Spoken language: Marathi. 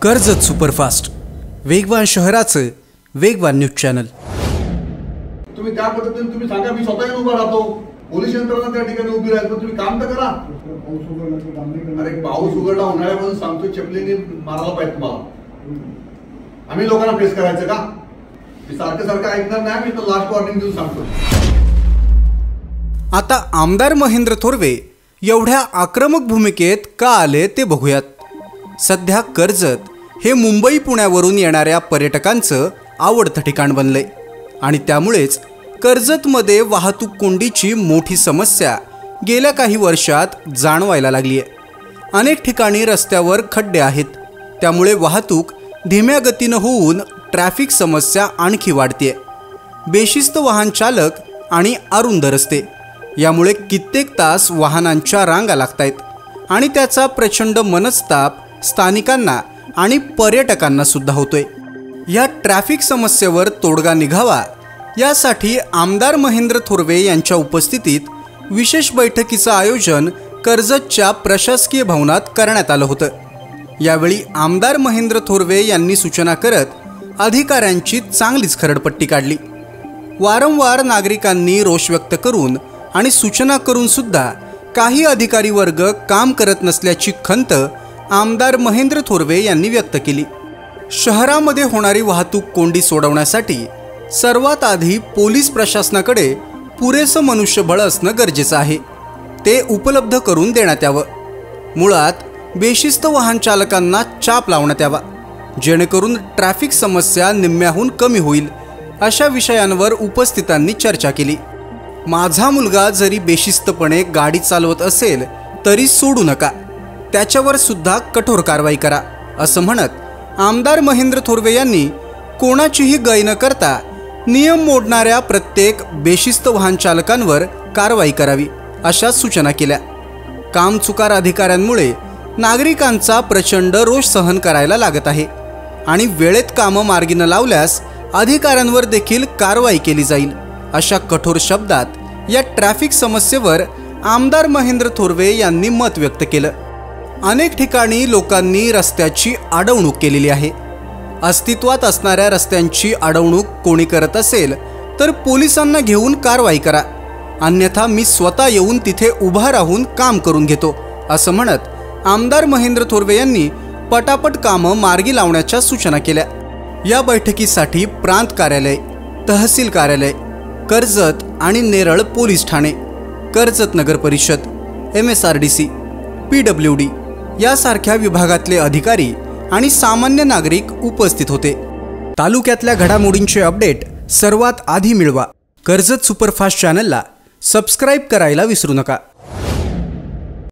कर्जत सुपरफास्ट, वेगवान शहराचं वेगवान न्यूज चॅनल। तुम्ही त्या पद्धतीने तुम्ही सांगा, मी स्वतः उभा राहतो, पोलीस यंत्रणा त्या ठिकाणी उभी राहतो, तुम्ही काम तर करा। अरे पाऊस उघडला उन्हाळ्यापासून सांगतो, चपलीने मारायला पाहिजे तुम्हाला। आम्ही लोकांना फेस करायचं का? मी सारखं ऐकणार नाही, मी तर लास्ट वॉर्निंग देऊन सांगतो। आता आमदार महेंद्र थोरवे एवढ्या आक्रमक भूमिकेत का आले ते बघूयात। सध्या कर्जत हे मुंबई पुण्यावरून येणाऱ्या पर्यटकांचं आवडतं ठिकाण बनलंय आणि त्यामुळेच कर्जतमध्ये वाहतूक कोंडीची मोठी समस्या गेल्या काही वर्षात जाणवायला लागली आहे। अनेक ठिकाणी रस्त्यावर खड्डे आहेत, त्यामुळे वाहतूक धीम्या गतीनं होऊन ट्रॅफिक समस्या आणखी वाढते। बेशिस्त वाहन चालक आणि अरुंद रस्ते यामुळे कित्येक तास वाहनांच्या रांगा लागतायत आणि त्याचा प्रचंड मनस्ताप स्थानिकांना आणि पर्यटकांना सुद्धा होतोय। या ट्रॅफिक समस्येवर तोडगा निघावा यासाठी आमदार महेंद्र थोरवे यांच्या उपस्थितीत विशेष बैठकीचं आयोजन कर्जतच्या प्रशासकीय भवनात करण्यात आलं होतं। यावेळी आमदार महेंद्र थोरवे यांनी सूचना करत अधिकाऱ्यांची चांगलीच खरडपट्टी काढली। वारंवार नागरिकांनी रोष व्यक्त करून आणि सूचना करून सुद्धा काही अधिकारी वर्ग काम करत नसल्याची खंत आमदार महेंद्र थोरवे यांनी व्यक्त केली। शहरामध्ये होणारी वाहतूक कोंडी सोडवण्यासाठी सर्वात आधी पोलीस प्रशासनाकडे पुरेसं मनुष्यबळ असणं गरजेचं आहे, ते उपलब्ध करून देण्यात यावं। मुळात बेशिस्त वाहन चालकांना चाप लावण्यात यावा, जेणेकरून ट्रॅफिक समस्या निम्म्याहून कमी होईल। अशा विषयांवर उपस्थितांनी चर्चा केली। माझा मुलगा जरी बेशिस्तपणे गाडी चालवत असेल तरी सोडू नका, त्याच्यावर सुद्धा कठोर कारवाई करा, असं म्हणत आमदार महेंद्र थोरवे यांनी कोणाचीही गय न करता नियम मोडणाऱ्या प्रत्येक बेशिस्त वाहन चालकांवर कारवाई करावी, अशा सूचना केल्या। कामचुकार अधिकाऱ्यांमुळे नागरिकांचा प्रचंड रोष सहन करायला लागत आहे आणि वेळेत कामं मार्गी न लावल्यास अधिकाऱ्यांवर देखील कारवाई केली जाईल, अशा कठोर शब्दात या ट्रॅफिक समस्येवर आमदार महेंद्र थोरवे यांनी मत व्यक्त केलं। अनेक ठिकाणी लोकांनी रस्त्याची अडवणूक केलेली आहे। अस्तित्वात असणाऱ्या रस्त्यांची अडवणूक कोणी करत असेल तर पोलिसांना घेऊन कारवाई करा, अन्यथा मी स्वतः येऊन तिथे उभा राहून काम करून घेतो, असं म्हणत आमदार महेंद्र थोरवे यांनी पटापट कामं मार्गी लावण्याच्या सूचना केल्या। या बैठकीसाठी प्रांत कार्यालय, तहसील कार्यालय, कर्जत आणि नेरळ पोलीस ठाणे, कर्जत नगर परिषद, MSRDC, PWD यासारख्या विभागातले अधिकारी आणि सामान्य नागरिक उपस्थित होते। तालुक्यातल्या घडामोडींचे अपडेट सर्वात आधी मिळवा। कर्जत सुपरफास्ट चॅनलला सबस्क्राईब करायला विसरू नका।